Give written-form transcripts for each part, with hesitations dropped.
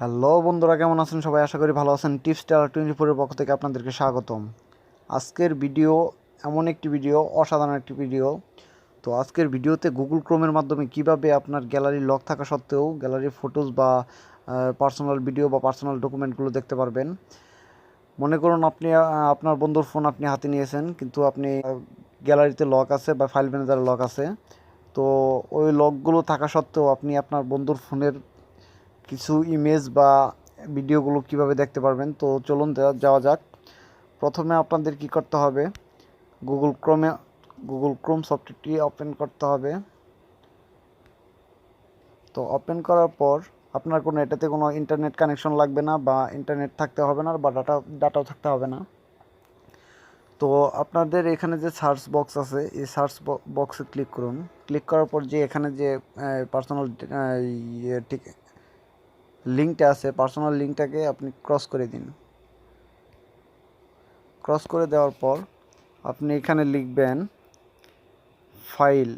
Hello বন্ধুরা, কেমন আছেন সবাই? আশা করি ভালো আছেন। teller24 এর পক্ষ থেকে আপনাদেরকে স্বাগতম। আজকের ভিডিও এমন একটি ভিডিও, অসাধারণ একটি ভিডিও। তো আজকের ভিডিওতে গুগল ক্রোমের মাধ্যমে কিভাবে আপনার গ্যালারি লক থাকা সত্ত্বেও গ্যালারির ফটোজ বা পার্সোনাল ভিডিও বা পার্সোনাল ডকুমেন্টগুলো দেখতে পারবেন। মনে করুন আপনি আপনার বন্ধুর ফোন আপনি হাতে নিয়েছেন, কিন্তু আপনি গ্যালারিতে লক আছে বা ফাইল ম্যানেজারে লক আছে। তো ওই লকগুলো থাকা সত্ত্বেও আপনি আপনার বন্ধুর ফোনের কিছু ইমেজ বা ভিডিওগুলো কিভাবে দেখতে পারবেন। তো চলুন যাওয়া যাক। প্রথমে আপনাদের কি করতে হবে, গুগল ক্রোম সফটওয়্যারটি ওপেন করতে হবে। তো ওপেন করার পর আপনার এটাতে কোনো ইন্টারনেট কানেকশন লাগবে না, বা ইন্টারনেট থাকতে হবে না, বা ডাটাও থাকতে হবে না। তো আপনাদের এখানে যে সার্চ বক্স আছে, এই সার্চ বক্সে ক্লিক করুন। ক্লিক করার পর যে এখানে যে পার্সোনাল ঠিক লিঙ্কটা আছে, পার্সোনাল লিঙ্কটাকে আপনি ক্রস করে দিন। ক্রস করে দেওয়ার পর আপনি এখানে লিখবেন file,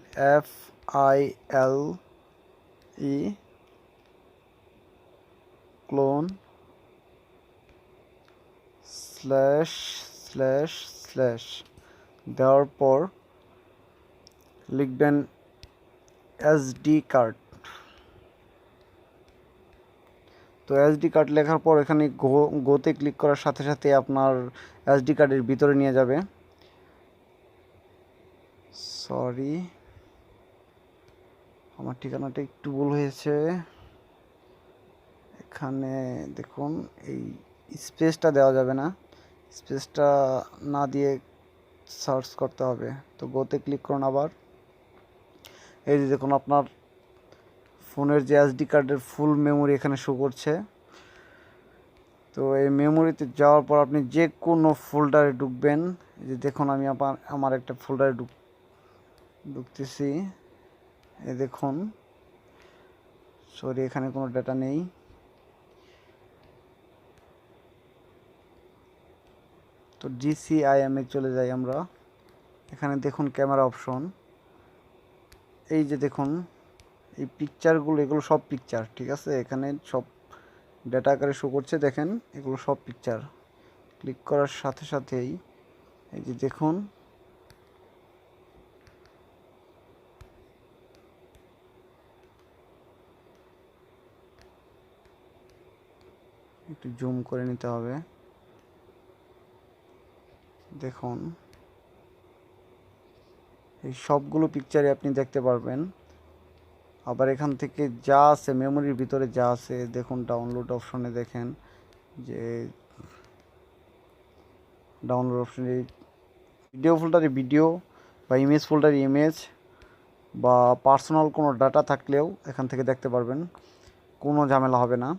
FILE clone slash slash slash দেওয়ার পর লিখবেন SD কার্ড। তো SD কার্ড লেখার পর এখানে গোতে ক্লিক করার সাথে সাথে আপনার SD কার্ডের ভিতরে নিয়ে যাবে। সরি, আমার ঠিকানাটা একটু ভুল হয়েছে। এখানে দেখুন, এই স্পেসটা দেওয়া যাবে না, স্পেসটা না দিয়ে সার্চ করতে হবে। তো গোতে ক্লিক করুন আবার। এই যে দেখুন, আপনার ফোনের যে SD কার্ডের ফুল মেমোরি এখানে শো করছে। তো এই মেমোরিতে যাওয়ার পর আপনি যে কোনো ফোল্ডারে ঢুকবেন। এই যে দেখুন, আমি আমার একটা ফোল্ডারে ঢুকতেছি। এই দেখুন, সরি এখানে কোনো ডাটা নেই। তো GCIM এ চলে যাই আমরা। এখানে দেখুন ক্যামেরা অপশন। এই যে দেখুন, এই পিকচারগুলো, এগুলো সব পিকচার, ঠিক আছে? এখানে সব ডেটা আকারে শো করছে, দেখেন এগুলো সব পিকচার। ক্লিক করার সাথে সাথেই এই যে দেখুন, একটু জুম করে নিতে হবে। দেখুন, এই সবগুলো পিকচারে আপনি দেখতে পারবেন। আবার এখান থেকে যা আছে মেমোরির ভিতরে যা আছে, দেখুন ডাউনলোড অপশনে দেখেন যে ডাউনলোড অপশনে ভিডিও ফোল্ডারে ভিডিও, বা ইমেজ ফোল্ডারে ইমেজ, বা পার্সোনাল কোনো ডাটা থাকলেও এখান থেকে দেখতে পারবেন, কোনো ঝামেলা হবে না।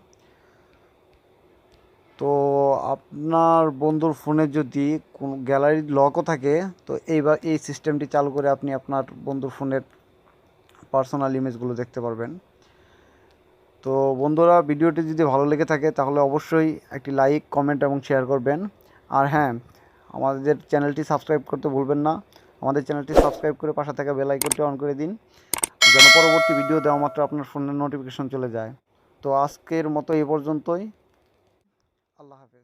তো আপনার বন্ধুর ফোনে যদি কোনো গ্যালারি লকও থাকে, তো এই সিস্টেমটি চালু করে আপনি আপনার বন্ধুর ফোনের পার্সোনাল ইমেজগুলো দেখতে পারবেন। তো বন্ধুরা, ভিডিওটি যদি ভালো লেগে থাকে তাহলে অবশ্যই একটি লাইক, কমেন্ট এবং শেয়ার করবেন। আর হ্যাঁ, আমাদের চ্যানেলটি সাবস্ক্রাইব করতে ভুলবেন না। আমাদের চ্যানেলটি সাবস্ক্রাইব করে পাশে থাকা বেল আইকনটি অন করে দিন, যেন পরবর্তী ভিডিও দেওয়া মাত্র আপনার ফোনের নোটিফিকেশন চলে যায়। তো আজকের মতো এই পর্যন্তই। আল্লাহ হাফেজ।